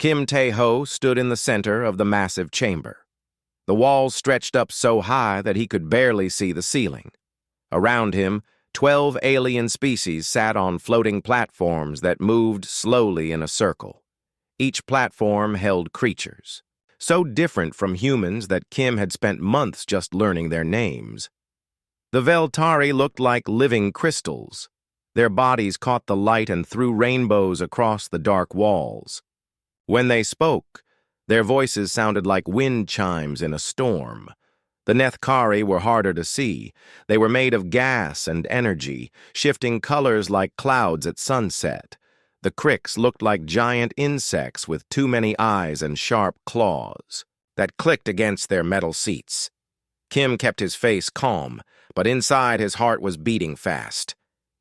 Kim Tae-ho stood in the center of the massive chamber. The walls stretched up so high that he could barely see the ceiling. Around him, 12 alien species sat on floating platforms that moved slowly in a circle. Each platform held creatures, so different from humans that Kim had spent months just learning their names. The Veltari looked like living crystals. Their bodies caught the light and threw rainbows across the dark walls. When they spoke, their voices sounded like wind chimes in a storm. The Nethkari were harder to see. They were made of gas and energy, shifting colors like clouds at sunset. The Cricks looked like giant insects with too many eyes and sharp claws that clicked against their metal seats. Kim kept his face calm, but inside his heart was beating fast.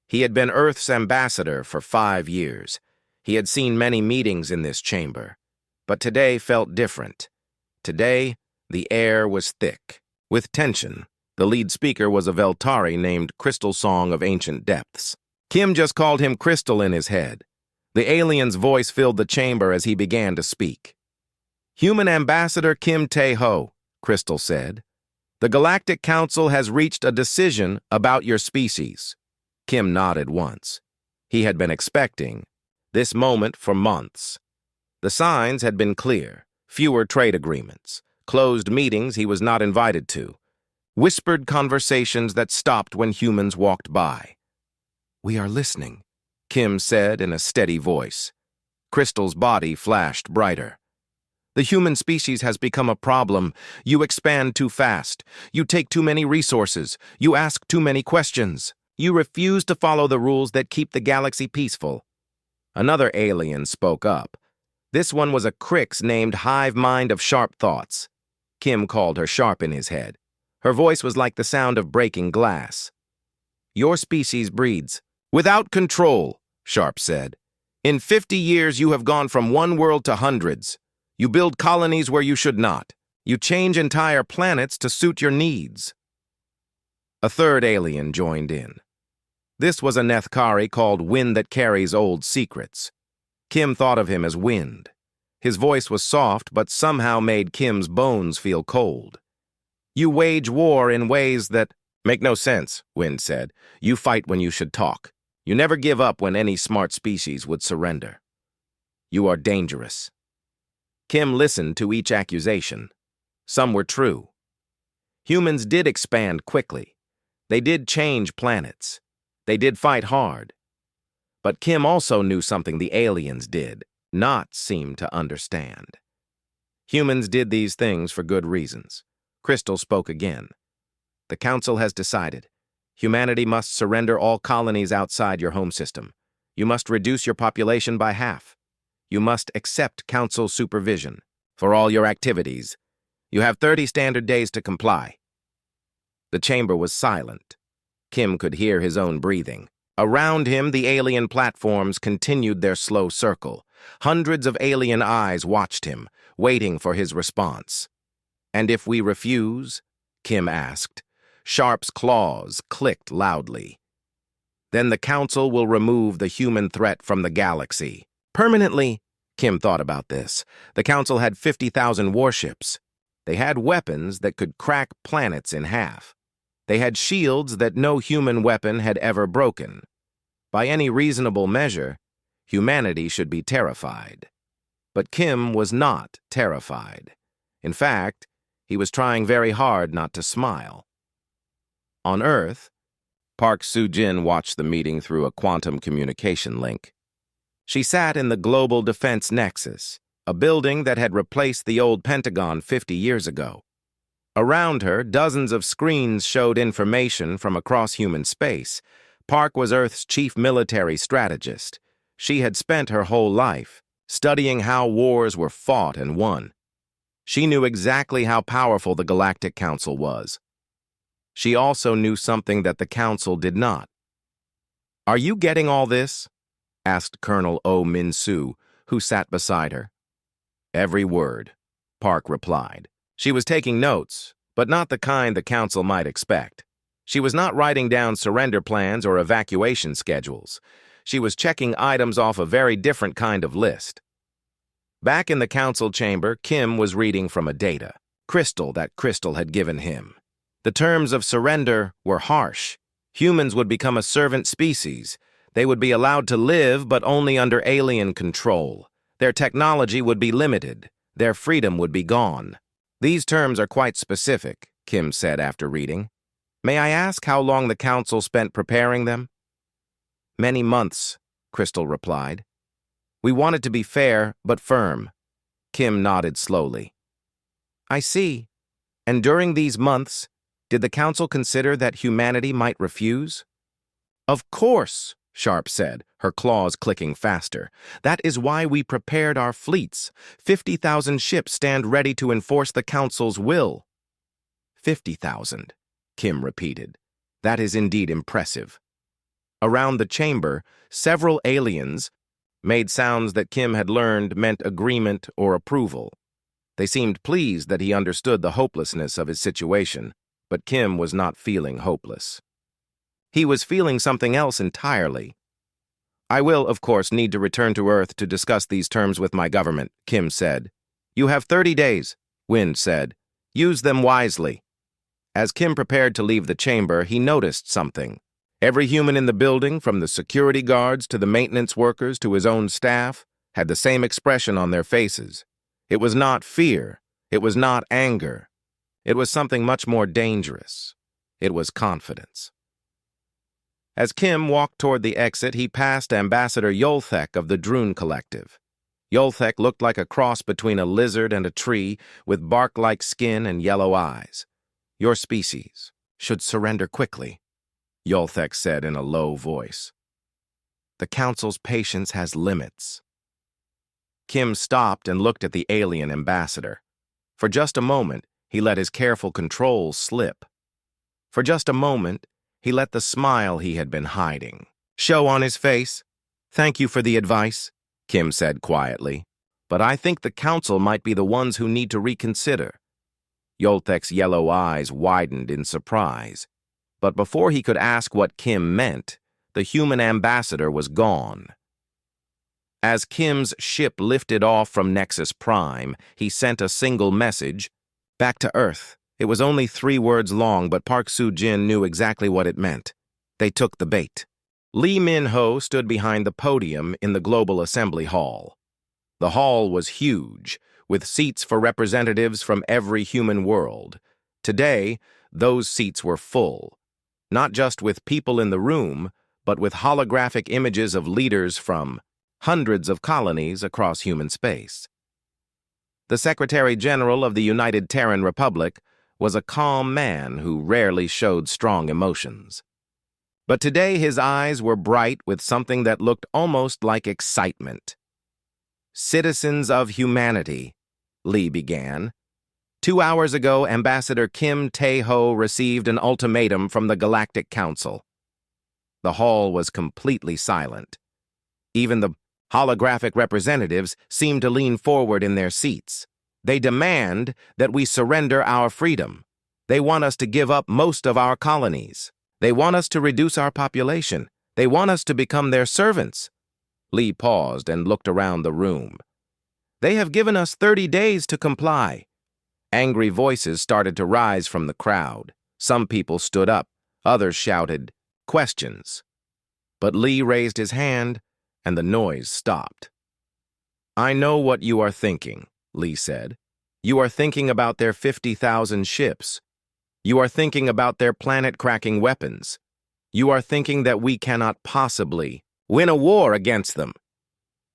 He had been Earth's ambassador for 5 years. He had seen many meetings in this chamber. But today felt different. Today, the air was thick, with tension. The lead speaker was a Veltari named Crystal Song of Ancient Depths. Kim just called him Crystal in his head. The alien's voice filled the chamber as he began to speak. "Human Ambassador Kim Tae-ho," Crystal said. "The Galactic Council has reached a decision about your species." Kim nodded once. He had been expecting this moment for months. The signs had been clear: fewer trade agreements, closed meetings he was not invited to, whispered conversations that stopped when humans walked by. "We are listening," Kim said in a steady voice. Crystal's body flashed brighter. "The human species has become a problem. You expand too fast. You take too many resources. You ask too many questions. You refuse to follow the rules that keep the galaxy peaceful." Another alien spoke up. This one was a Crix named Hive Mind of Sharp Thoughts. Kim called her Sharp in his head. Her voice was like the sound of breaking glass. "Your species breeds without control," Sharp said. "In 50 years you have gone from one world to hundreds. You build colonies where you should not. You change entire planets to suit your needs." A third alien joined in. This was a Nethkari called Wind That Carries Old Secrets. Kim thought of him as Wind. His voice was soft, but somehow made Kim's bones feel cold. "You wage war in ways that make no sense," Wind said. "You fight when you should talk. You never give up when any smart species would surrender. You are dangerous." Kim listened to each accusation. Some were true. Humans did expand quickly. They did change planets. They did fight hard. But Kim also knew something the aliens did not seem to understand. Humans did these things for good reasons. Crystal spoke again. "The Council has decided. Humanity must surrender all colonies outside your home system. You must reduce your population by half. You must accept Council supervision for all your activities. You have 30 standard days to comply." The chamber was silent. Kim could hear his own breathing. Around him, the alien platforms continued their slow circle. Hundreds of alien eyes watched him, waiting for his response. "And if we refuse?" Kim asked. Sharp's claws clicked loudly. "Then the Council will remove the human threat from the galaxy. Permanently." Kim thought about this. The Council had 50,000 warships. They had weapons that could crack planets in half. They had shields that no human weapon had ever broken. By any reasonable measure, humanity should be terrified. But Kim was not terrified. In fact, he was trying very hard not to smile. On Earth, Park Soo-jin watched the meeting through a quantum communication link. She sat in the Global Defense Nexus, a building that had replaced the old Pentagon 50 years ago. Around her, dozens of screens showed information from across human space. Park was Earth's chief military strategist. She had spent her whole life studying how wars were fought and won. She knew exactly how powerful the Galactic Council was. She also knew something that the Council did not. "Are you getting all this?" asked Colonel Oh Min-soo, who sat beside her. "Every word," Park replied. She was taking notes, but not the kind the Council might expect. She was not writing down surrender plans or evacuation schedules. She was checking items off a very different kind of list. Back in the council chamber, Kim was reading from a data crystal that Crystal had given him. The terms of surrender were harsh. Humans would become a servant species. They would be allowed to live, but only under alien control. Their technology would be limited. Their freedom would be gone. These terms are quite specific, Kim said after reading. May I ask how long the council spent preparing them? Many months, Crystal replied. We wanted to be fair, but firm. Kim nodded slowly. I see. And during these months, did the council consider that humanity might refuse? Of course, Sharp said, her claws clicking faster. That is why we prepared our fleets. 50,000 ships stand ready to enforce the council's will. 50,000, Kim repeated. That is indeed impressive. Around the chamber, several aliens made sounds that Kim had learned meant agreement or approval. They seemed pleased that he understood the hopelessness of his situation, but Kim was not feeling hopeless. He was feeling something else entirely. I will, of course, need to return to Earth to discuss these terms with my government, Kim said. You have 30 days, Wind said. Use them wisely. As Kim prepared to leave the chamber, he noticed something. Every human in the building, from the security guards to the maintenance workers to his own staff, had the same expression on their faces. It was not fear. It was not anger. It was something much more dangerous. It was confidence. As Kim walked toward the exit, he passed Ambassador Yolthek of the Droon Collective. Yolthek looked like a cross between a lizard and a tree, with bark-like skin and yellow eyes. Your species should surrender quickly, Yolthek said in a low voice. The Council's patience has limits. Kim stopped and looked at the alien ambassador. For just a moment, he let his careful control slip. For just a moment, he let the smile he had been hiding show on his face. Thank you for the advice, Kim said quietly. But I think the Council might be the ones who need to reconsider. Yolthek's yellow eyes widened in surprise. But before he could ask what Kim meant, the human ambassador was gone. As Kim's ship lifted off from Nexus Prime, he sent a single message, back to Earth. It was only 3 words long, but Park Soo-jin knew exactly what it meant. They took the bait. Lee Min-ho stood behind the podium in the Global Assembly Hall. The hall was huge, with seats for representatives from every human world. Today, those seats were full, not just with people in the room, but with holographic images of leaders from hundreds of colonies across human space. The Secretary General of the United Terran Republic was a calm man who rarely showed strong emotions. But today his eyes were bright with something that looked almost like excitement. Citizens of humanity, Lee began. 2 hours ago, Ambassador Kim Tae-ho received an ultimatum from the Galactic Council. The hall was completely silent. Even the holographic representatives seemed to lean forward in their seats. They demand that we surrender our freedom. They want us to give up most of our colonies. They want us to reduce our population. They want us to become their servants. Lee paused and looked around the room. They have given us 30 days to comply. Angry voices started to rise from the crowd. Some people stood up. Others shouted, questions. But Lee raised his hand, and the noise stopped. I know what you are thinking, Lee said. You are thinking about their 50,000 ships. You are thinking about their planet-cracking weapons. You are thinking that we cannot possibly win a war against them.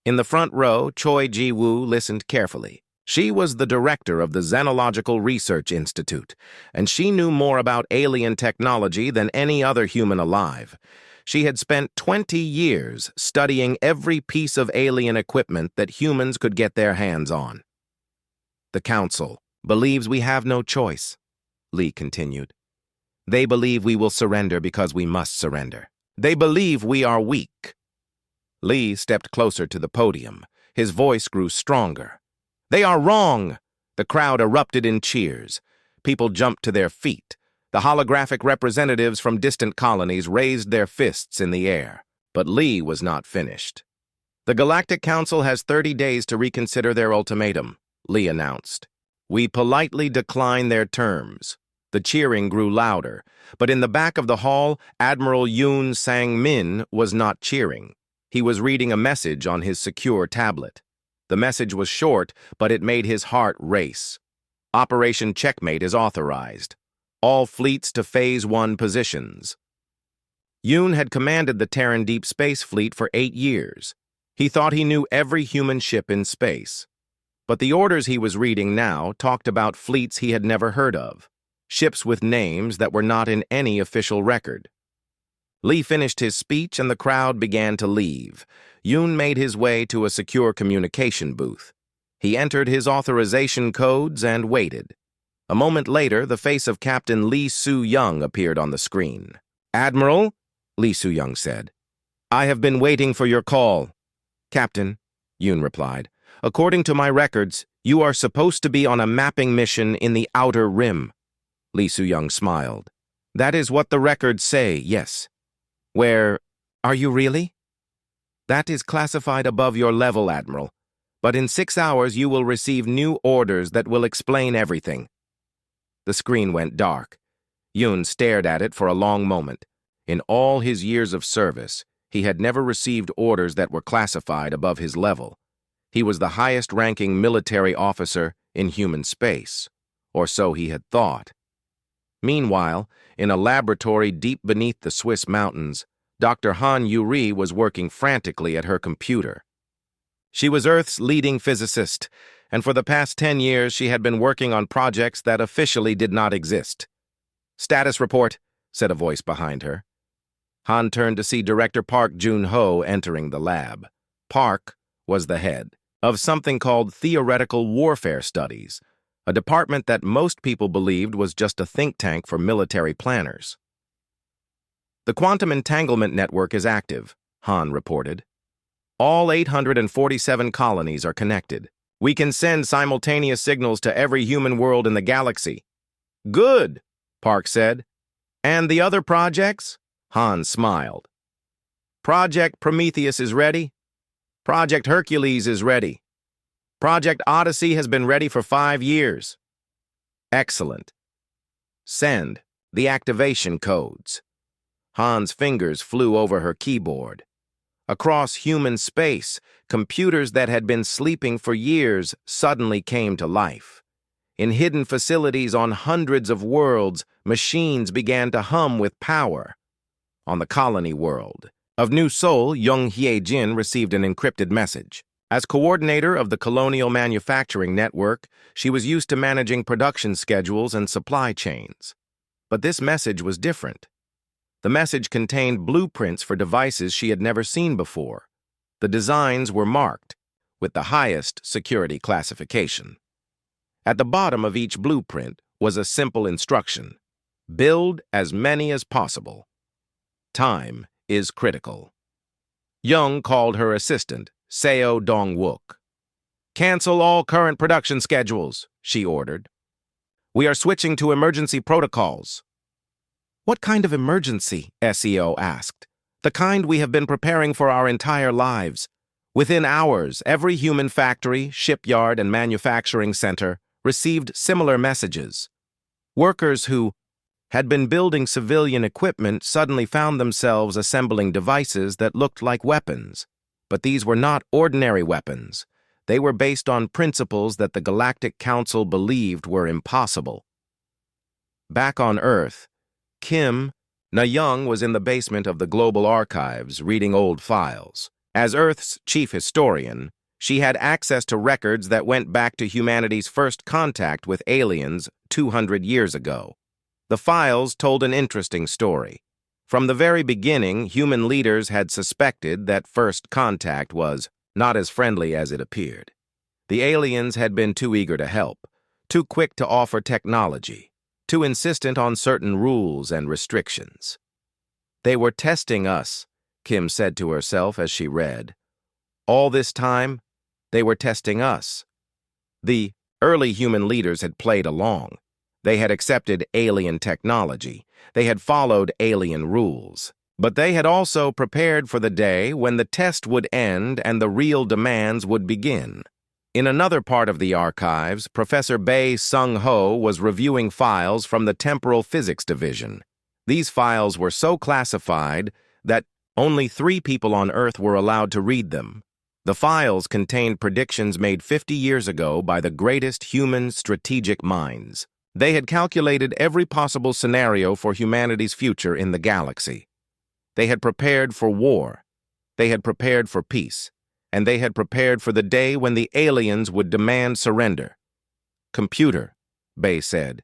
In the front row, Choi Ji-woo listened carefully. She was the director of the Xenological Research Institute, and she knew more about alien technology than any other human alive. She had spent 20 years studying every piece of alien equipment that humans could get their hands on. The Council believes we have no choice, Lee continued. They believe we will surrender because we must surrender. They believe we are weak. Lee stepped closer to the podium. His voice grew stronger. They are wrong! The crowd erupted in cheers. People jumped to their feet. The holographic representatives from distant colonies raised their fists in the air. But Lee was not finished. The Galactic Council has 30 days to reconsider their ultimatum, Lee announced. We politely decline their terms. The cheering grew louder, but in the back of the hall, Admiral Yoon Sang-min was not cheering. He was reading a message on his secure tablet. The message was short, but it made his heart race. Operation Checkmate is authorized. All fleets to Phase 1 positions. Yoon had commanded the Terran Deep Space Fleet for 8 years. He thought he knew every human ship in space. But the orders he was reading now talked about fleets he had never heard of, ships with names that were not in any official record. Lee finished his speech and the crowd began to leave. Yoon made his way to a secure communication booth. He entered his authorization codes and waited. A moment later, the face of Captain Lee Soo-young appeared on the screen. "Admiral," Lee Soo-young said, "I have been waiting for your call." "Captain," Yoon replied, "according to my records, you are supposed to be on a mapping mission in the Outer Rim." Lee Soo-young smiled. "That is what the records say, yes." "Where are you really?" "That is classified above your level, Admiral. But in 6 hours you will receive new orders that will explain everything." The screen went dark. Yoon stared at it for a long moment. In all his years of service, he had never received orders that were classified above his level. He was the highest-ranking military officer in human space, or so he had thought. Meanwhile, in a laboratory deep beneath the Swiss mountains, Dr. Han Yuri was working frantically at her computer. She was Earth's leading physicist, and for the past 10 years she had been working on projects that officially did not exist. "Status report," said a voice behind her. Han turned to see Director Park Jun-ho entering the lab. Park was the head of something called Theoretical Warfare Studies, a department that most people believed was just a think tank for military planners. "The quantum entanglement network is active," Han reported. "All 847 colonies are connected. We can send simultaneous signals to every human world in the galaxy." "Good," Park said. "And the other projects?" Han smiled. "Project Prometheus is ready. Project Hercules is ready. Project Odyssey has been ready for 5 years. Excellent. Send the activation codes." Han's fingers flew over her keyboard. Across human space, computers that had been sleeping for years suddenly came to life. In hidden facilities on hundreds of worlds, machines began to hum with power. On the colony world of New Seoul, Young Hye-jin received an encrypted message. As coordinator of the Colonial Manufacturing Network, she was used to managing production schedules and supply chains. But this message was different. The message contained blueprints for devices she had never seen before. The designs were marked with the highest security classification. At the bottom of each blueprint was a simple instruction: build as many as possible. Time is critical. Young called her assistant, Seo Dong-wook. "Cancel all current production schedules," she ordered. "We are switching to emergency protocols." "What kind of emergency?" SEO asked. "The kind we have been preparing for our entire lives." Within hours, every human factory, shipyard, and manufacturing center received similar messages. Workers who had been building civilian equipment suddenly found themselves assembling devices that looked like weapons. But these were not ordinary weapons. They were based on principles that the Galactic Council believed were impossible. Back on Earth, Kim Na-young was in the basement of the Global Archives reading old files. As Earth's chief historian, she had access to records that went back to humanity's first contact with aliens 200 years ago. The files told an interesting story. From the very beginning, human leaders had suspected that first contact was not as friendly as it appeared. The aliens had been too eager to help, too quick to offer technology, too insistent on certain rules and restrictions. "They were testing us," Kim said to herself as she read. "All this time, they were testing us." The early human leaders had played along. They had accepted alien technology. They had followed alien rules. But they had also prepared for the day when the test would end and the real demands would begin. In another part of the archives, Professor Bae Sung-ho was reviewing files from the Temporal Physics Division. These files were so classified that only 3 people on Earth were allowed to read them. The files contained predictions made 50 years ago by the greatest human strategic minds. They had calculated every possible scenario for humanity's future in the galaxy. They had prepared for war. They had prepared for peace. And they had prepared for the day when the aliens would demand surrender. "Computer," Bae said.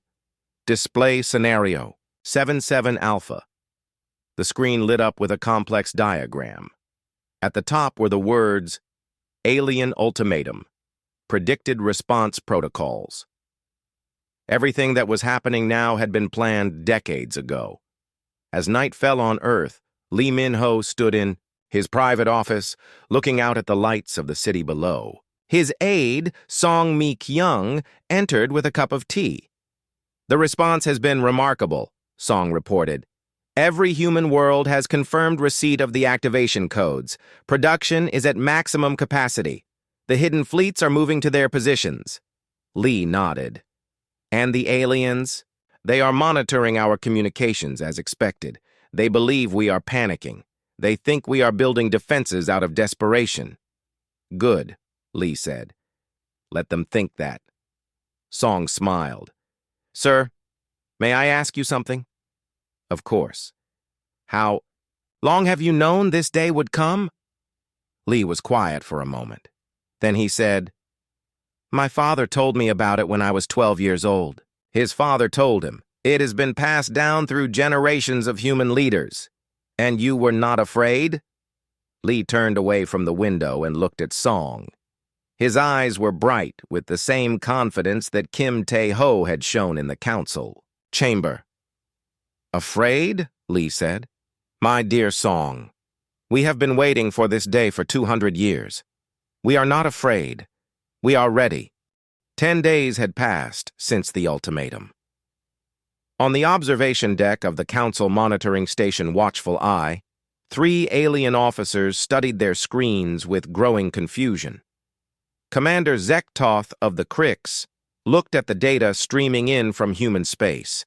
"Display scenario 77 Alpha." The screen lit up with a complex diagram. At the top were the words, "Alien Ultimatum, Predicted Response Protocols." Everything that was happening now had been planned decades ago. As night fell on Earth, Lee Min-ho stood in his private office, looking out at the lights of the city below. His aide, Song Mi-kyung, entered with a cup of tea. "The response has been remarkable," Song reported. "Every human world has confirmed receipt of the activation codes. Production is at maximum capacity. The hidden fleets are moving to their positions." Lee nodded. "And the aliens? They are monitoring our communications as expected. They believe we are panicking. They think we are building defenses out of desperation." "Good," Lee said. "Let them think that." Song smiled. "Sir, may I ask you something?" "Of course." "How long have you known this day would come?" Lee was quiet for a moment. Then he said, "My father told me about it when I was 12 years old." His father told him, "It has been passed down through generations of human leaders. And you were not afraid?" Lee turned away from the window and looked at Song. His eyes were bright with the same confidence that Kim Tae-ho had shown in the council chamber. "Afraid?" Lee said. "My dear Song, we have been waiting for this day for 200 years. We are not afraid. We are ready." 10 days had passed since the ultimatum. On the observation deck of the Council Monitoring Station Watchful Eye, 3 alien officers studied their screens with growing confusion. Commander Zektoth of the Crix looked at the data streaming in from human space.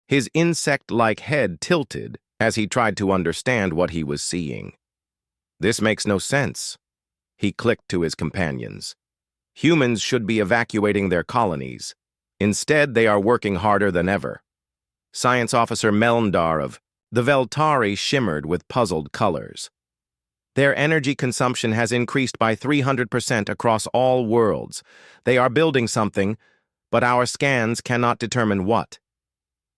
His insect-like head tilted as he tried to understand what he was seeing. "This makes no sense," he clicked to his companions. "Humans should be evacuating their colonies. Instead, they are working harder than ever." Science Officer Melndar of the Veltari shimmered with puzzled colors. "Their energy consumption has increased by 300% across all worlds. They are building something, but our scans cannot determine what."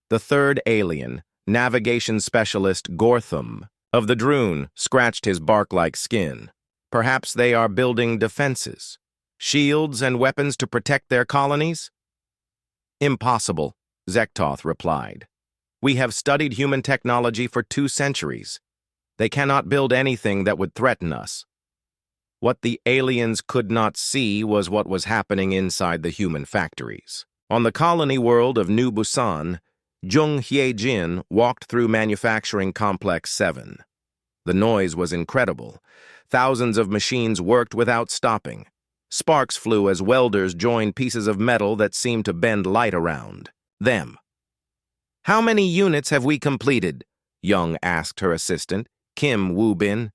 The third alien, navigation specialist Gorthum of the Droon, scratched his bark-like skin. "Perhaps they are building defenses, shields and weapons to protect their colonies?" "Impossible," Zektoth replied. "We have studied human technology for 2 centuries. They cannot build anything that would threaten us." What the aliens could not see was what was happening inside the human factories. On the colony world of New Busan, Jung Hye-jin walked through Manufacturing Complex 7. The noise was incredible. Thousands of machines worked without stopping. Sparks flew as welders joined pieces of metal that seemed to bend light around them. "How many units have we completed?" Young asked her assistant, Kim Woo-bin.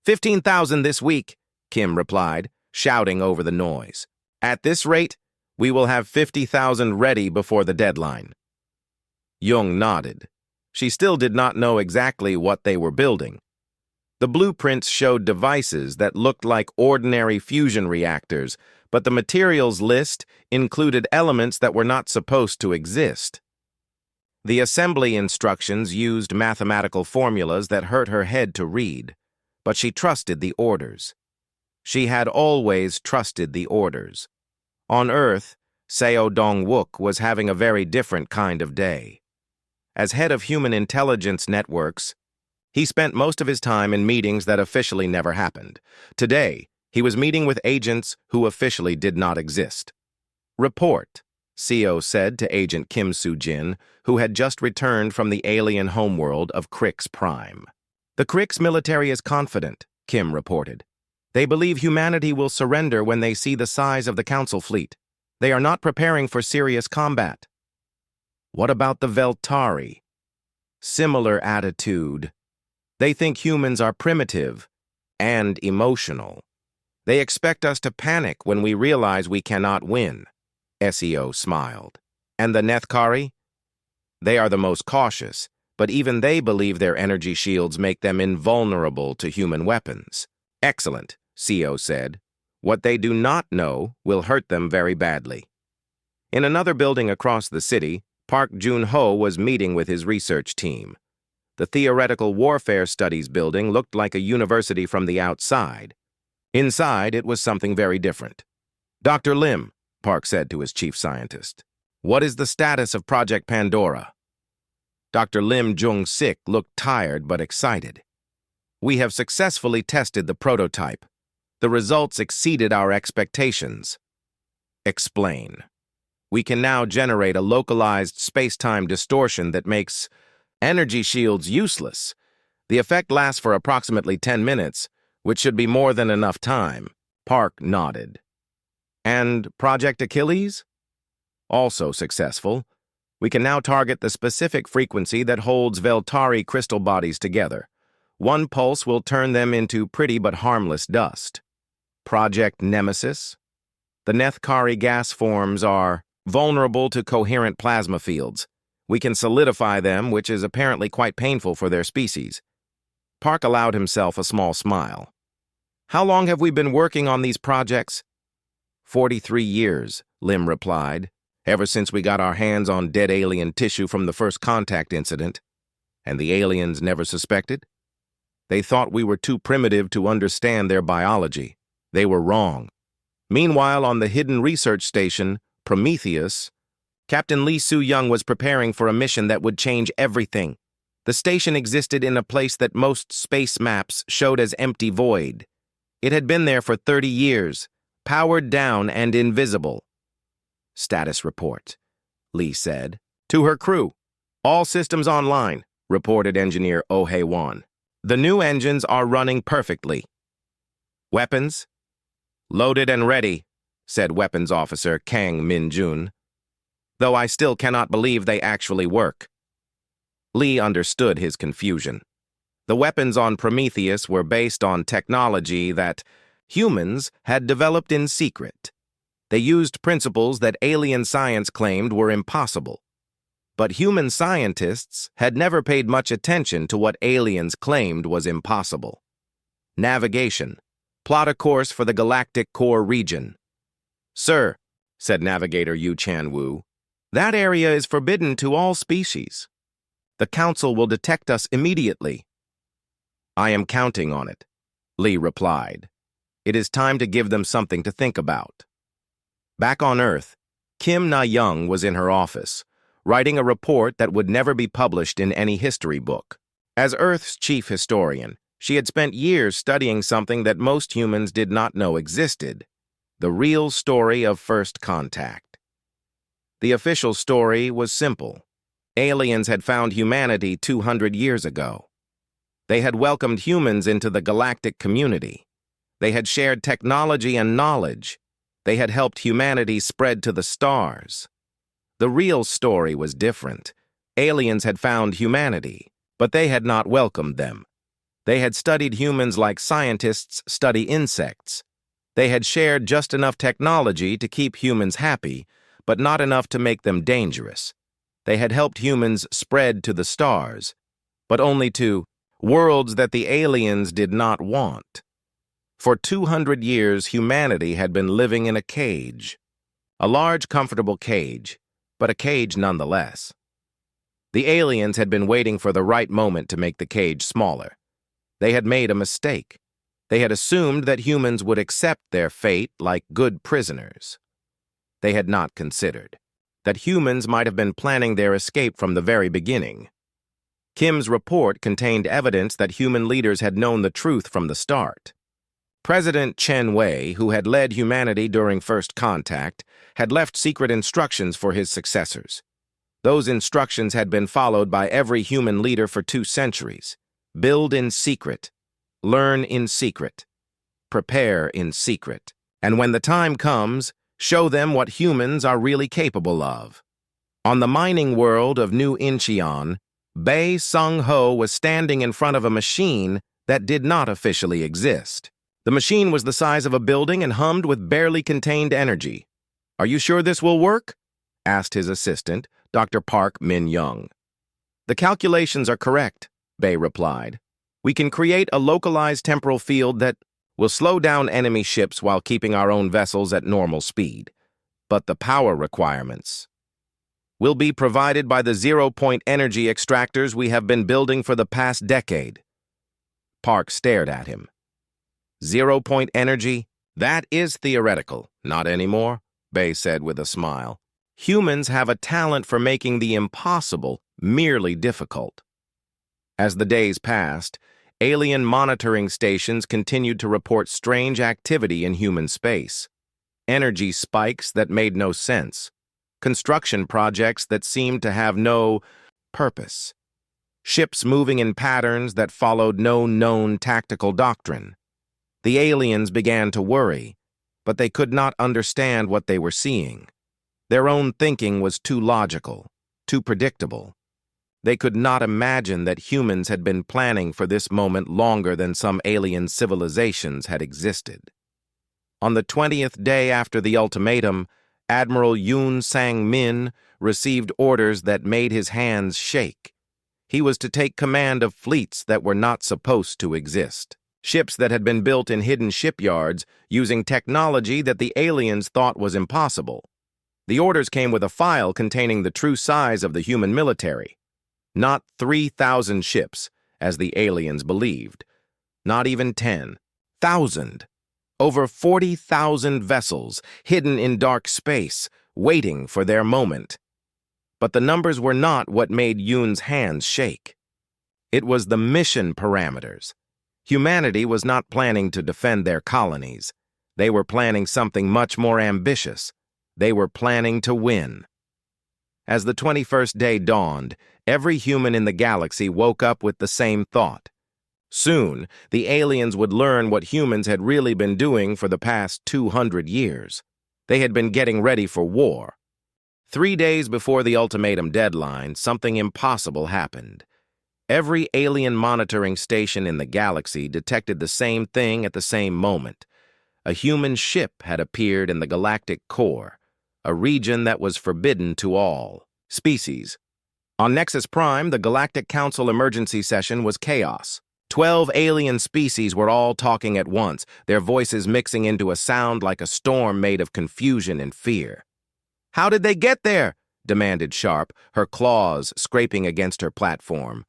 15,000 this week," Kim replied, shouting over the noise. "At this rate, we will have 50,000 ready before the deadline." Young nodded. She still did not know exactly what they were building. The blueprints showed devices that looked like ordinary fusion reactors, but the materials list included elements that were not supposed to exist. The assembly instructions used mathematical formulas that hurt her head to read, but she trusted the orders. She had always trusted the orders. On Earth, Seo Dong-wook was having a very different kind of day. As head of human intelligence networks, he spent most of his time in meetings that officially never happened. Today, he was meeting with agents who officially did not exist. "Report," Seo said to Agent Kim Soo-jin, who had just returned from the alien homeworld of Crix Prime. The Krik's military is confident, Kim reported. They believe humanity will surrender when they see the size of the Council fleet. They are not preparing for serious combat. What about the Veltari? Similar attitude. They think humans are primitive and emotional. They expect us to panic when we realize we cannot win. SEO smiled. And the Nethkari? They are the most cautious, but even they believe their energy shields make them invulnerable to human weapons. Excellent, CO said. What they do not know will hurt them very badly. In another building across the city, Park Jun-ho was meeting with his research team. The Theoretical Warfare Studies building looked like a university from the outside. Inside, it was something very different. Dr. Lim, Park said to his chief scientist, what is the status of Project Pandora? Dr. Lim Jung-sik looked tired but excited. We have successfully tested the prototype. The results exceeded our expectations. Explain. We can now generate a localized space-time distortion that makes energy shields useless. The effect lasts for approximately 10 minutes, which should be more than enough time. Park nodded. And Project Achilles? Also successful. We can now target the specific frequency that holds Veltari crystal bodies together. One pulse will turn them into pretty but harmless dust. Project Nemesis? The Nethkari gas forms are vulnerable to coherent plasma fields. We can solidify them, which is apparently quite painful for their species. Park allowed himself a small smile. How long have we been working on these projects? 43 years, Lim replied, ever since we got our hands on dead alien tissue from the first contact incident. And the aliens never suspected? They thought we were too primitive to understand their biology. They were wrong. Meanwhile, on the hidden research station, Prometheus, Captain Lee Soo-young was preparing for a mission that would change everything. The station existed in a place that most space maps showed as empty void. It had been there for 30 years, powered down and invisible. Status report, Lee said. To her crew. All systems online, reported engineer Oh Hae-won. The new engines are running perfectly. Weapons? Loaded and ready, said Weapons Officer Kang Min-jun. Though I still cannot believe they actually work. Lee understood his confusion. The weapons on Prometheus were based on technology that humans had developed in secret. They used principles that alien science claimed were impossible. But human scientists had never paid much attention to what aliens claimed was impossible. Navigation. Plot a course for the Galactic Core region. Sir, said Navigator Yu Chan-woo, that area is forbidden to all species. The Council will detect us immediately. I am counting on it, Lee replied. It is time to give them something to think about. Back on Earth, Kim Na-young was in her office, writing a report that would never be published in any history book. As Earth's chief historian, she had spent years studying something that most humans did not know existed, the real story of first contact. The official story was simple. Aliens had found humanity 200 years ago. They had welcomed humans into the galactic community. They had shared technology and knowledge. They had helped humanity spread to the stars. The real story was different. Aliens had found humanity, but they had not welcomed them. They had studied humans like scientists study insects. They had shared just enough technology to keep humans happy, but not enough to make them dangerous. They had helped humans spread to the stars, but only to worlds that the aliens did not want. For 200 years, humanity had been living in a cage. A large, comfortable cage, but a cage nonetheless. The aliens had been waiting for the right moment to make the cage smaller. They had made a mistake. They had assumed that humans would accept their fate like good prisoners. They had not considered that humans might have been planning their escape from the very beginning. Kim's report contained evidence that human leaders had known the truth from the start. President Chen Wei, who had led humanity during first contact, had left secret instructions for his successors. Those instructions had been followed by every human leader for 2 centuries. Build in secret. Learn in secret. Prepare in secret. And when the time comes, show them what humans are really capable of. On the mining world of New Incheon, Bei Sung-ho was standing in front of a machine that did not officially exist. The machine was the size of a building and hummed with barely contained energy. "Are you sure this will work?" asked his assistant, Dr. Park Min-young. "The calculations are correct," Bei replied. "We can create a localized temporal field that will slow down enemy ships while keeping our own vessels at normal speed. But the power requirements will be provided by the zero-point energy extractors we have been building for the past decade." Park stared at him. "Zero-point energy? That is theoretical. Not anymore," Bei said with a smile. "Humans have a talent for making the impossible merely difficult." As the days passed, alien monitoring stations continued to report strange activity in human space. Energy spikes that made no sense. Construction projects that seemed to have no purpose. Ships moving in patterns that followed no known tactical doctrine. The aliens began to worry, but they could not understand what they were seeing. Their own thinking was too logical, too predictable. They could not imagine that humans had been planning for this moment longer than some alien civilizations had existed. On the 20th day after the ultimatum, Admiral Yoon Sang-min received orders that made his hands shake. He was to take command of fleets that were not supposed to exist. Ships that had been built in hidden shipyards using technology that the aliens thought was impossible. The orders came with a file containing the true size of the human military. Not 3,000 ships, as the aliens believed. Not even 10,000. Over 40,000 vessels hidden in dark space, waiting for their moment. But the numbers were not what made Yoon's hands shake. It was the mission parameters. Humanity was not planning to defend their colonies. They were planning something much more ambitious. They were planning to win. As the 21st day dawned, every human in the galaxy woke up with the same thought. Soon, the aliens would learn what humans had really been doing for the past 200 years. They had been getting ready for war. 3 days before the ultimatum deadline, something impossible happened. Every alien monitoring station in the galaxy detected the same thing at the same moment. A human ship had appeared in the galactic core, a region that was forbidden to all species. On Nexus Prime, the Galactic Council emergency session was chaos. 12 alien species were all talking at once, their voices mixing into a sound like a storm made of confusion and fear. "How did they get there?" demanded Sharp, her claws scraping against her platform.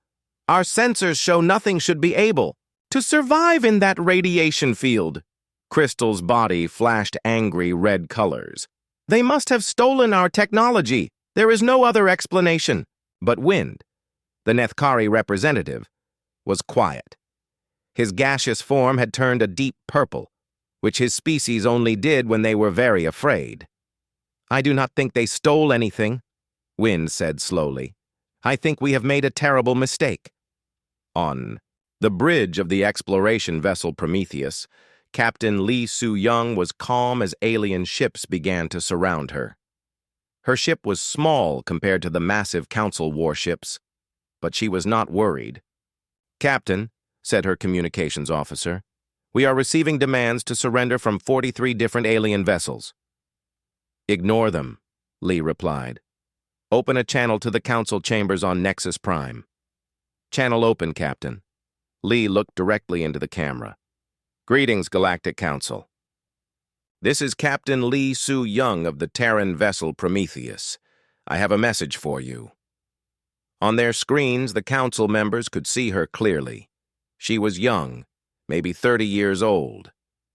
"Our sensors show nothing should be able to survive in that radiation field." Crystal's body flashed angry red colors. "They must have stolen our technology. There is no other explanation." But Wind, the Nethkari representative, was quiet. His gaseous form had turned a deep purple, which his species only did when they were very afraid. "I do not think they stole anything," Wind said slowly. "I think we have made a terrible mistake." On the bridge of the exploration vessel Prometheus, Captain Lee Soo-young was calm as alien ships began to surround her. Her ship was small compared to the massive council warships, but she was not worried. "Captain," said her communications officer, "we are receiving demands to surrender from 43 different alien vessels." "Ignore them," Lee replied. "Open a channel to the council chambers on Nexus Prime." "Channel open, Captain." Lee looked directly into the camera. "Greetings, Galactic Council. This is Captain Lee Soo-young of the Terran vessel Prometheus. I have a message for you." On their screens, the council members could see her clearly. She was young, maybe 30 years old.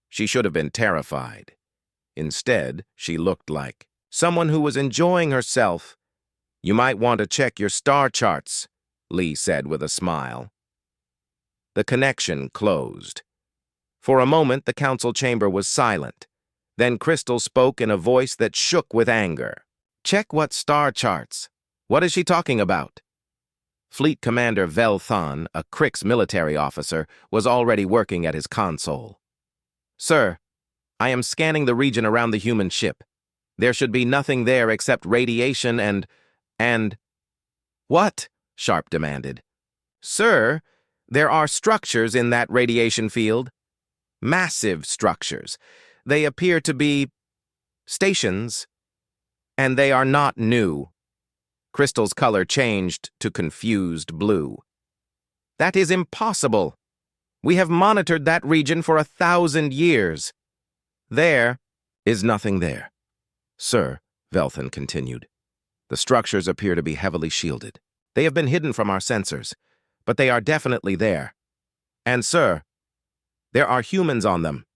She should have been terrified. Instead, she looked like someone who was enjoying herself. "You might want to check your star charts," Lee said with a smile. The connection closed. For a moment, the council chamber was silent. Then Crystal spoke in a voice that shook with anger. "Check what star charts? What is she talking about?" Fleet Commander Vestan, a Krix military officer, was already working at his console. "Sir, I am scanning the region around the human ship. There should be nothing there except radiation and—" "What?" Sharp demanded. "Sir, there are structures in that radiation field. Massive structures. They appear to be stations, and they are not new." Crystal's color changed to confused blue. "That is impossible. We have monitored that region for 1,000 years. There is nothing there." "Sir," Vestan continued, "the structures appear to be heavily shielded. They have been hidden from our sensors, but they are definitely there. And, sir, there are humans on them."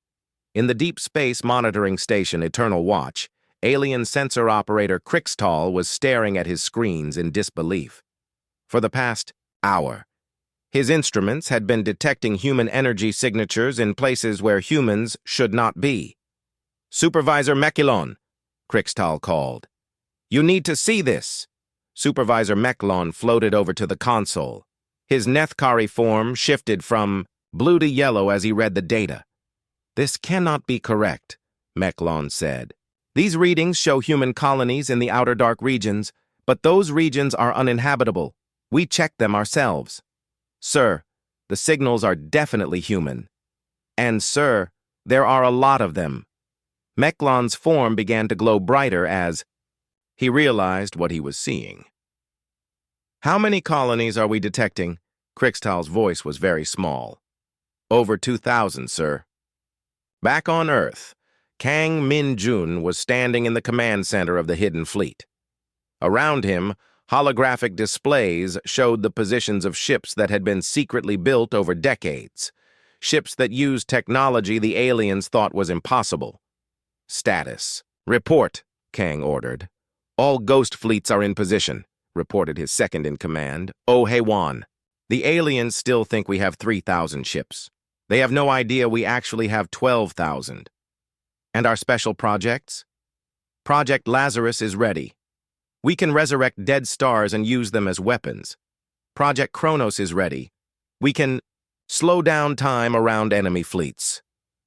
In the Deep Space Monitoring Station Eternal Watch, alien sensor operator Crixtal was staring at his screens in disbelief. For the past hour, his instruments had been detecting human energy signatures in places where humans should not be. "Supervisor Mechlon," Crixtal called. "You need to see this." Supervisor Mechlon floated over to the console. His Nethkari form shifted from blue to yellow as he read the data. "This cannot be correct," Mechlon said. "These readings show human colonies in the outer dark regions, but those regions are uninhabitable. We checked them ourselves. Sir, the signals are definitely human. And, sir, there are a lot of them." Mechlon's form began to glow brighter as he realized what he was seeing. "How many colonies are we detecting?" Crixtal's voice was very small. "Over 2,000, sir." Back on Earth, Kang Min-jun was standing in the command center of the hidden fleet. Around him, holographic displays showed the positions of ships that had been secretly built over decades, ships that used technology the aliens thought was impossible. "Status. Report," Kang ordered. "All ghost fleets are in position," reported his second-in-command, Oh Hae-won. "The aliens still think we have 3,000 ships. They have no idea we actually have 12,000. And our special projects? Project Lazarus is ready. We can resurrect dead stars and use them as weapons. Project Kronos is ready. We can slow down time around enemy fleets.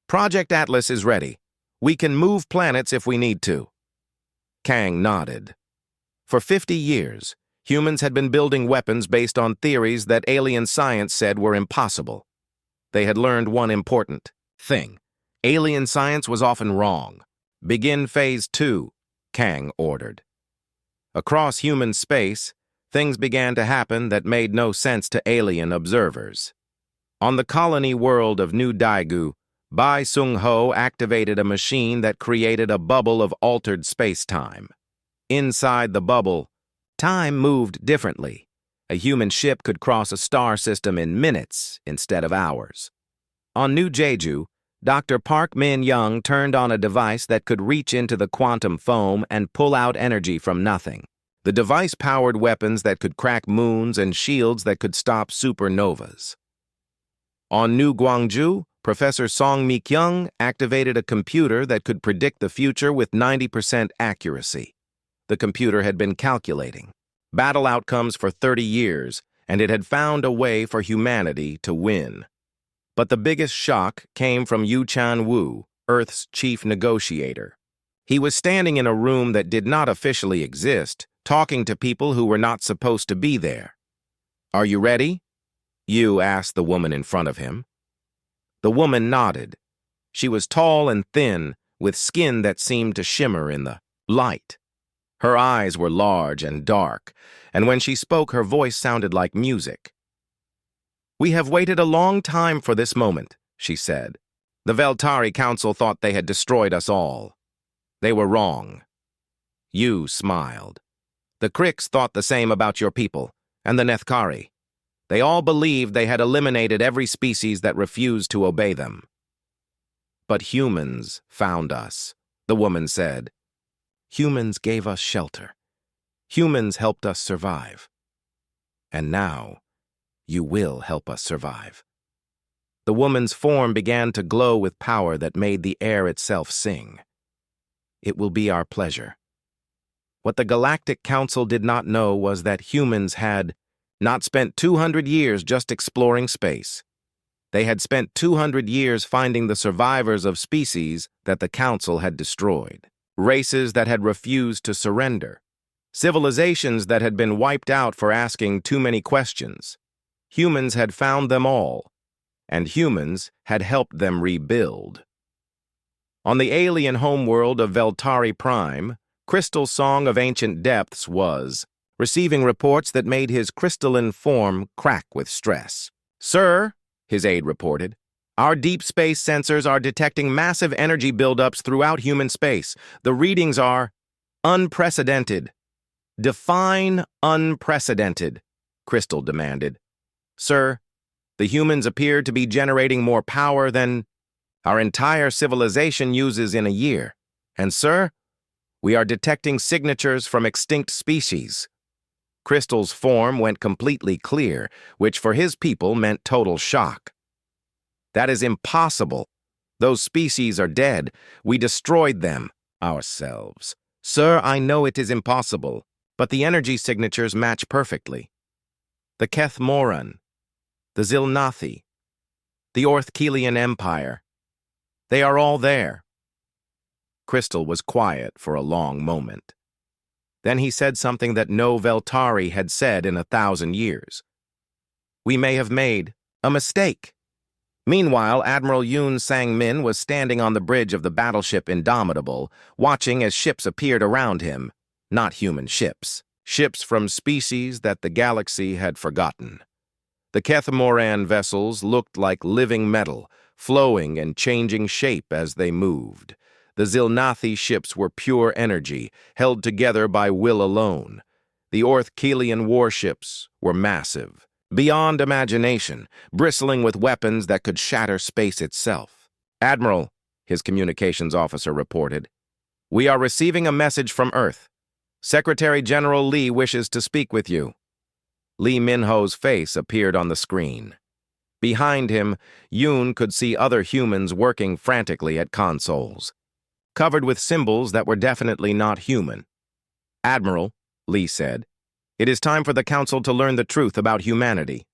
Project Atlas is ready. We can move planets if we need to." Kang nodded. For 50 years, humans had been building weapons based on theories that alien science said were impossible. They had learned one important thing. Alien science was often wrong. "Begin Phase 2, Kang ordered. Across human space, things began to happen that made no sense to alien observers. On the colony world of New Daegu, Bai Sung-ho activated a machine that created a bubble of altered space-time. Inside the bubble, time moved differently. A human ship could cross a star system in minutes instead of hours. On New Jeju, Dr. Park Min-young turned on a device that could reach into the quantum foam and pull out energy from nothing. The device powered weapons that could crack moons and shields that could stop supernovas. On New Gwangju, Professor Song Mi-kyung activated a computer that could predict the future with 90% accuracy. The computer had been calculating battle outcomes for 30 years, and it had found a way for humanity to win. But the biggest shock came from Yu Chan-woo, Earth's chief negotiator. He was standing in a room that did not officially exist, talking to people who were not supposed to be there. "Are you ready?" Yu asked the woman in front of him. The woman nodded. She was tall and thin, with skin that seemed to shimmer in the light. Her eyes were large and dark, and when she spoke, her voice sounded like music. "We have waited a long time for this moment," she said. "The Veltari Council thought they had destroyed us all. They were wrong." Yu smiled. "The Krix thought the same about your people, and the Nethkari. They all believed they had eliminated every species that refused to obey them. But humans found us," the woman said. "Humans gave us shelter. Humans helped us survive. And now, you will help us survive." The woman's form began to glow with power that made the air itself sing. "It will be our pleasure." What the Galactic Council did not know was that humans had not spent 200 years just exploring space. They had spent 200 years finding the survivors of species that the Council had destroyed, races that had refused to surrender, civilizations that had been wiped out for asking too many questions. Humans had found them all, and humans had helped them rebuild. On the alien homeworld of Veltari Prime, Crystal's Song of Ancient Depths was receiving reports that made his crystalline form crack with stress. "Sir," his aide reported, "our deep space sensors are detecting massive energy buildups throughout human space. The readings are unprecedented." "Define unprecedented," Crystal demanded. "Sir, the humans appear to be generating more power than our entire civilization uses in a year. And sir, we are detecting signatures from extinct species." Crystal's form went completely clear, which for his people meant total shock. "That is impossible. Those species are dead. We destroyed them ourselves." "Sir, I know it is impossible, but the energy signatures match perfectly. The Kethmoran, the Zilnathi, the Orthkelian Empire, they are all there." Crystal was quiet for a long moment. Then he said something that no Veltari had said in 1,000 years. "We may have made a mistake." Meanwhile, Admiral Yoon Sang-min was standing on the bridge of the battleship Indomitable, watching as ships appeared around him. Not human ships. Ships from species that the galaxy had forgotten. The Kethmoran vessels looked like living metal, flowing and changing shape as they moved. The Zilnathi ships were pure energy, held together by will alone. The Orthkelian warships were massive, beyond imagination, bristling with weapons that could shatter space itself. "Admiral," his communications officer reported, "we are receiving a message from Earth. Secretary General Lee wishes to speak with you." Lee Min-ho's face appeared on the screen. Behind him, Yoon could see other humans working frantically at consoles, covered with symbols that were definitely not human. "Admiral," Lee said, "it is time for the Council to learn the truth about humanity."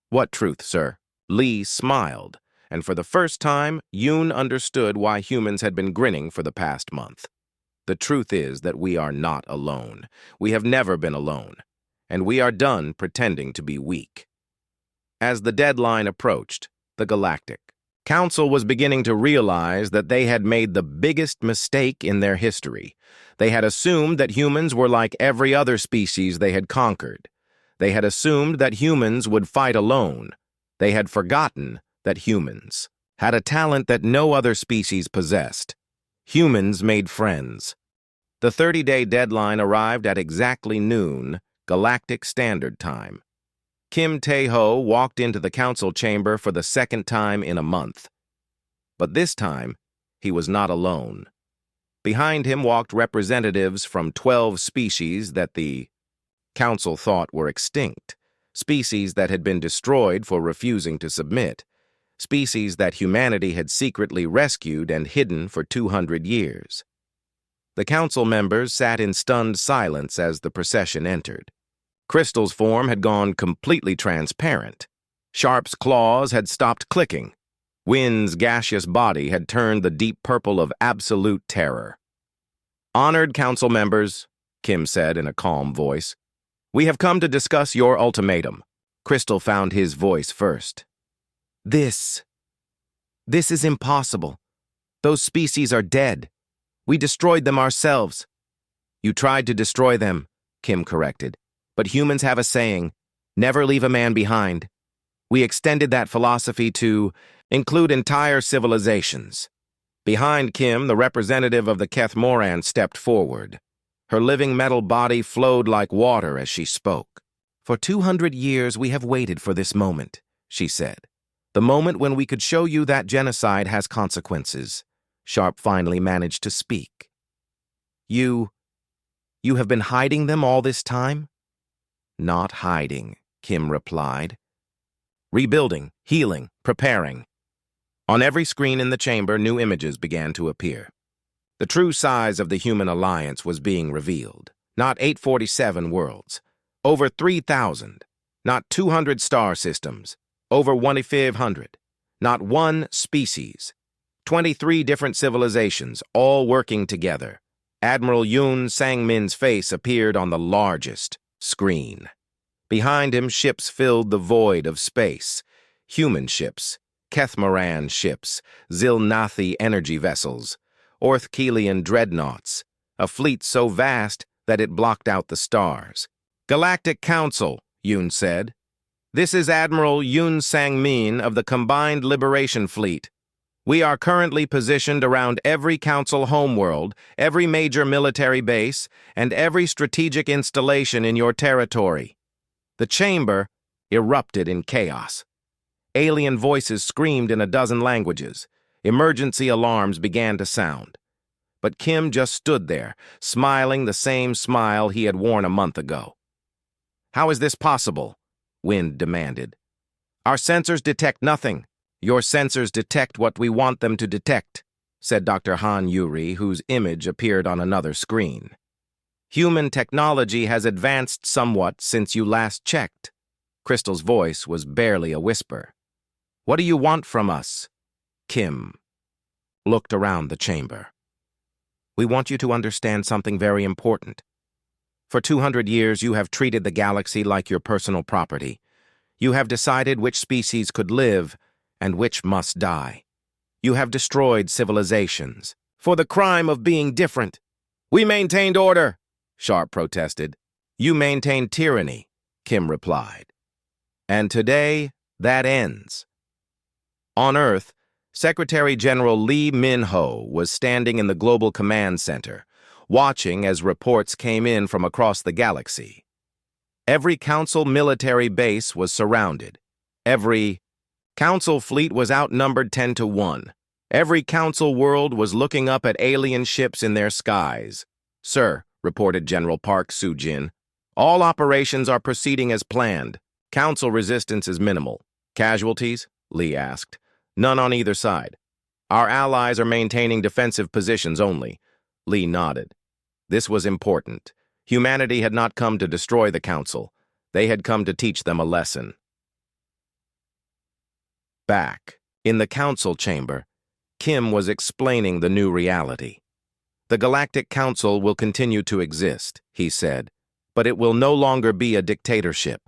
"What truth, sir?" Lee smiled, and for the first time, Yoon understood why humans had been grinning for the past month. "The truth is that we are not alone. We have never been alone, and we are done pretending to be weak." As the deadline approached, the Galactic Council was beginning to realize that they had made the biggest mistake in their history. They had assumed that humans were like every other species they had conquered. They had assumed that humans would fight alone. They had forgotten that humans had a talent that no other species possessed. Humans made friends. The 30-day deadline arrived at exactly noon, Galactic Standard Time. Kim Tae-ho walked into the council chamber for the second time in a month. But this time, he was not alone. Behind him walked representatives from 12 species that the council thought were extinct, species that had been destroyed for refusing to submit, species that humanity had secretly rescued and hidden for 200 years. The council members sat in stunned silence as the procession entered. Crystal's form had gone completely transparent. Sharp's claws had stopped clicking. Wyn's gaseous body had turned the deep purple of absolute terror. "Honored council members," Kim said in a calm voice, "we have come to discuss your ultimatum." Crystal found his voice first. This is impossible. Those species are dead. We destroyed them ourselves." "You tried to destroy them," Kim corrected. "But humans have a saying, never leave a man behind. We extended that philosophy to include entire civilizations." Behind Kim, the representative of the Kethmoran stepped forward. Her living metal body flowed like water as she spoke. "For 200 years we have waited for this moment," she said. "The moment when we could show you that genocide has consequences." Sharp finally managed to speak. You have been hiding them all this time?" "Not hiding," Kim replied. "Rebuilding, healing, preparing." On every screen in the chamber, new images began to appear. The true size of the human alliance was being revealed. Not 847 worlds. Over 3,000. Not 200 star systems. Over 1,500. Not one species. 23 different civilizations, all working together. Admiral Yoon Sang-min's face appeared on the largest screen. Behind him, ships filled the void of space. Human ships, Kethmaran ships, Zilnathi energy vessels, Orthkelian dreadnoughts, a fleet so vast that it blocked out the stars. Galactic Council, Yoon said. This is Admiral Yoon Sang-min of the Combined Liberation Fleet. We are currently positioned around every Council homeworld, every major military base, and every strategic installation in your territory. The chamber erupted in chaos. Alien voices screamed in a dozen languages. Emergency alarms began to sound. But Kim just stood there, smiling the same smile he had worn a month ago. "How is this possible?" Wind demanded. "Our sensors detect nothing. Your sensors detect what we want them to detect," said Dr. Han Yuri, whose image appeared on another screen. "Human technology has advanced somewhat since you last checked." Crystal's voice was barely a whisper. "What do you want from us?" Kim looked around the chamber. "We want you to understand something very important. For 200 years, you have treated the galaxy like your personal property. You have decided which species could live and which must die. You have destroyed civilizations for the crime of being different. We maintained order," Sharp protested. "You maintained tyranny," Kim replied. "And today, that ends." On Earth, Secretary General Lee Min-ho was standing in the Global Command Center, watching as reports came in from across the galaxy. Every Council military base was surrounded. Every Council fleet was outnumbered 10-1. Every Council world was looking up at alien ships in their skies. "Sir," reported General Park Soo-jin, "all operations are proceeding as planned. Council resistance is minimal." "Casualties?" Lee asked. "None on either side. Our allies are maintaining defensive positions only." Lee nodded. This was important. Humanity had not come to destroy the Council. They had come to teach them a lesson. Back in the Council chamber, Kim was explaining the new reality. "The Galactic Council will continue to exist," he said, "but it will no longer be a dictatorship.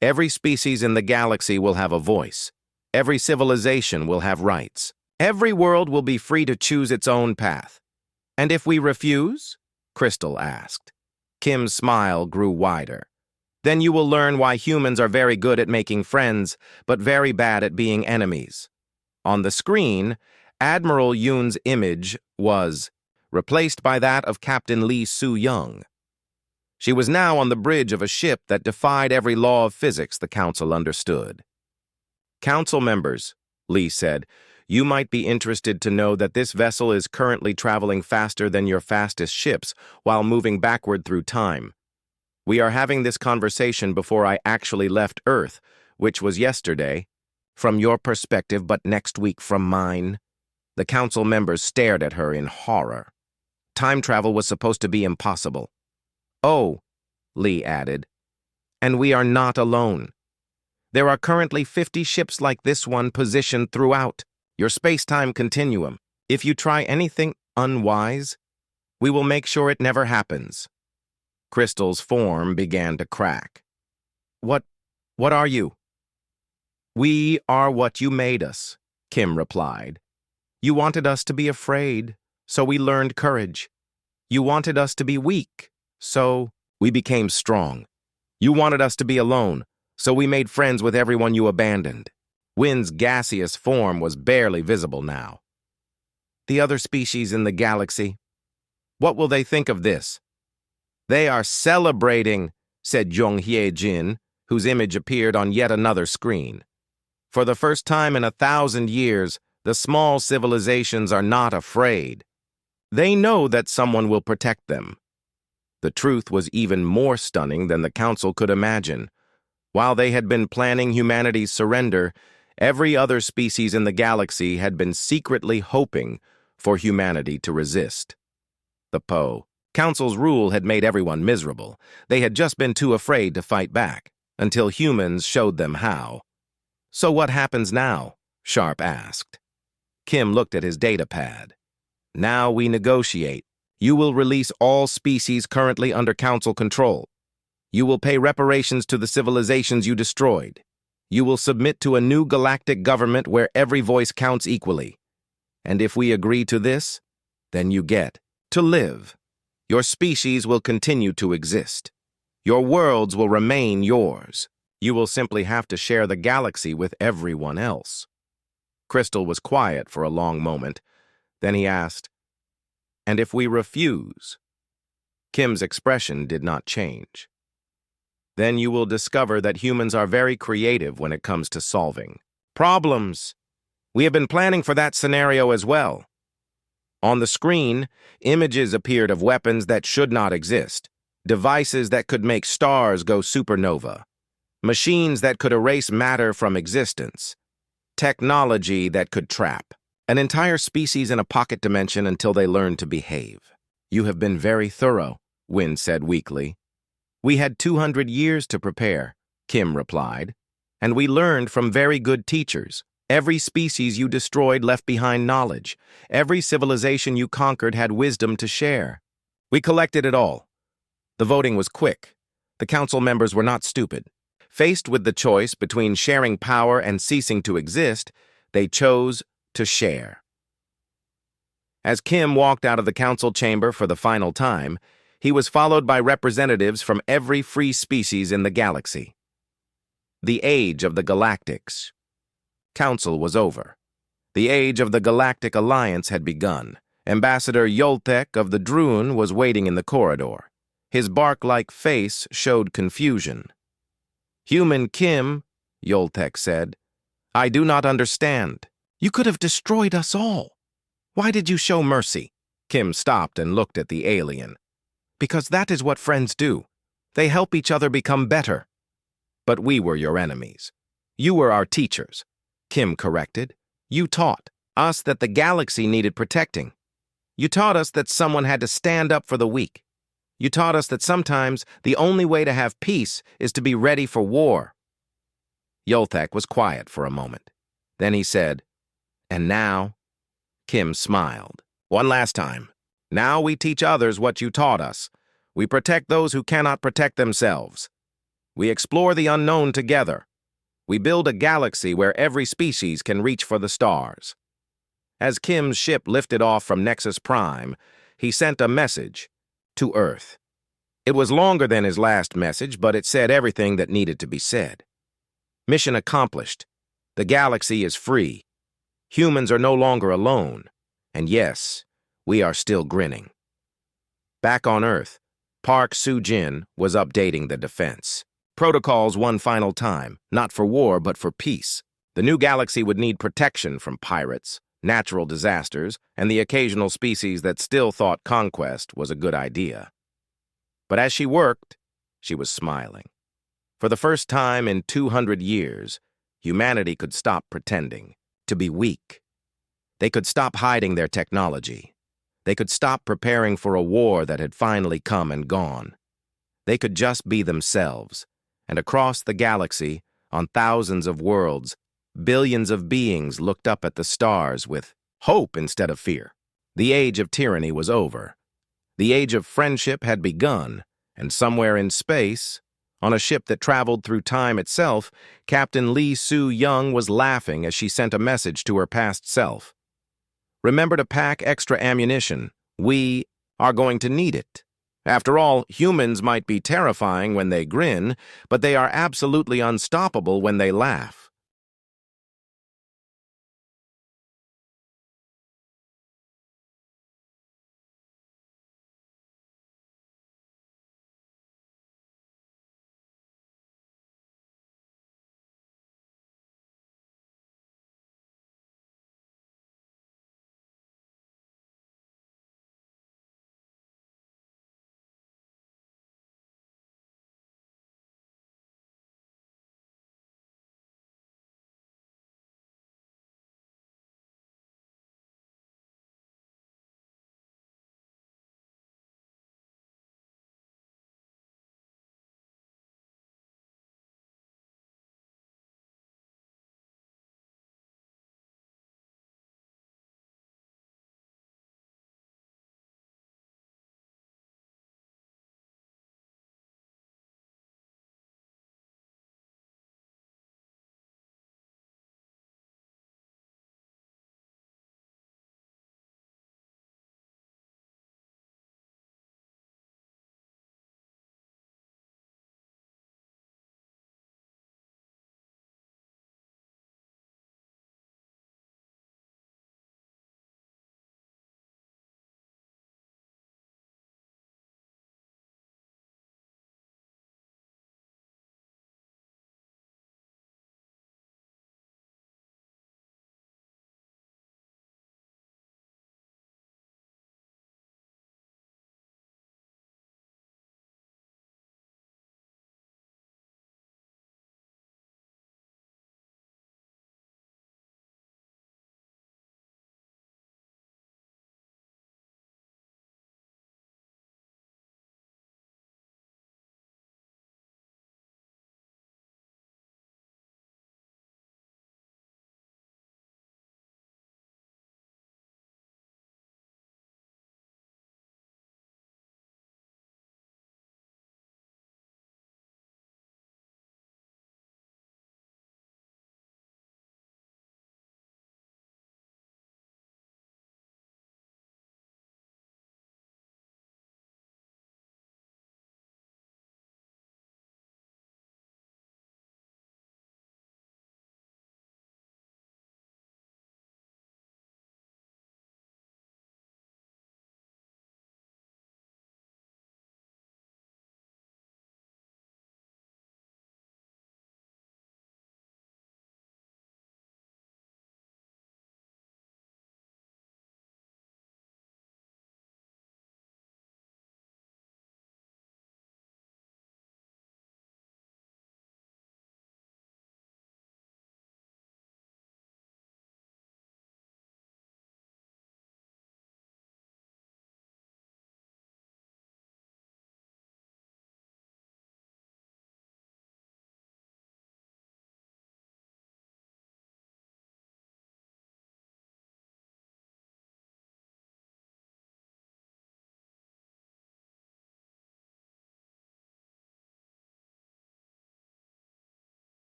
Every species in the galaxy will have a voice. Every civilization will have rights. Every world will be free to choose its own path." "And if we refuse?" Crystal asked. Kim's smile grew wider. "Then you will learn why humans are very good at making friends, but very bad at being enemies." On the screen, Admiral Yoon's image was replaced by that of Captain Lee Soo-young. She was now on the bridge of a ship that defied every law of physics the Council understood. "Council members," Lee said, "you might be interested to know that this vessel is currently traveling faster than your fastest ships while moving backward through time. We are having this conversation before I actually left Earth, which was yesterday. From your perspective, but next week from mine." The Council members stared at her in horror. Time travel was supposed to be impossible. "Oh," Lee added, "and we are not alone. There are currently 50 ships like this one positioned throughout your space-time continuum. If you try anything unwise, we will make sure it never happens." Crystal's form began to crack. What are you?" "We are what you made us," Kim replied. "You wanted us to be afraid, so we learned courage. You wanted us to be weak, so we became strong. You wanted us to be alone, so we made friends with everyone you abandoned." Wind's gaseous form was barely visible now. "The other species in the galaxy, what will they think of this?" "They are celebrating," said Jung Hye-jin, whose image appeared on yet another screen. "For the first time in 1,000 years, the small civilizations are not afraid. They know that someone will protect them." The truth was even more stunning than the Council could imagine. While they had been planning humanity's surrender, every other species in the galaxy had been secretly hoping for humanity to resist. The Council's rule had made everyone miserable. They had just been too afraid to fight back. until humans showed them how. "So what happens now?" Sharp asked. Kim looked at his data pad. "Now we negotiate. You will release all species currently under council control. You will pay reparations to the civilizations you destroyed. You will submit to a new galactic government where every voice counts equally. And if we agree to this, then you get to live. Your species will continue to exist. Your worlds will remain yours. You will simply have to share the galaxy with everyone else." Crystal was quiet for a long moment. Then he asked, "And if we refuse?" Kim's expression did not change. "Then you will discover that humans are very creative when it comes to solving problems. We have been planning for that scenario as well." On the screen, images appeared of weapons that should not exist, devices that could make stars go supernova, machines that could erase matter from existence, technology that could trap an entire species in a pocket dimension until they learned to behave. "You have been very thorough," Wynn said weakly. "We had 200 years to prepare," Kim replied, "and we learned from very good teachers. Every species you destroyed left behind knowledge. Every civilization you conquered had wisdom to share. We collected it all. The voting was quick. The council members were not stupid. Faced with the choice between sharing power and ceasing to exist, they chose to share." As Kim walked out of the council chamber for the final time, he was followed by representatives from every free species in the galaxy. The age of the Galactics. Council was over. The age of the Galactic Alliance had begun. Ambassador Yoltek of the Droon was waiting in the corridor. His bark-like face showed confusion. "Human Kim," Yoltek said, "I do not understand. You could have destroyed us all. Why did you show mercy?" Kim stopped and looked at the alien. "Because that is what friends do. They help each other become better." "But we were your enemies. You were our teachers," Kim corrected. "You taught us that the galaxy needed protecting. You taught us that someone had to stand up for the weak. You taught us that sometimes the only way to have peace is to be ready for war." Yoltek was quiet for a moment. Then he said, "And now?" Kim smiled. "One last time. Now we teach others what you taught us. We protect those who cannot protect themselves. We explore the unknown together. We build a galaxy where every species can reach for the stars." As Kim's ship lifted off from Nexus Prime, he sent a message to Earth. It was longer than his last message, but it said everything that needed to be said. Mission accomplished. The galaxy is free. Humans are no longer alone. And yes, we are still grinning. Back on Earth, Park Soo-jin was updating the defense. Protocols one final time, not for war, but for peace. The new galaxy would need protection from pirates, natural disasters, and the occasional species that still thought conquest was a good idea. But as she worked, she was smiling. For the first time in 200 years, humanity could stop pretending to be weak. They could stop hiding their technology. They could stop preparing for a war that had finally come and gone. They could just be themselves. And across the galaxy, on thousands of worlds, billions of beings looked up at the stars with hope instead of fear. The age of tyranny was over. The age of friendship had begun, and somewhere in space, on a ship that traveled through time itself, Captain Lee Soo-young was laughing as she sent a message to her past self. "Remember to pack extra ammunition. We are going to need it. After all, humans might be terrifying when they grin, but they are absolutely unstoppable when they laugh.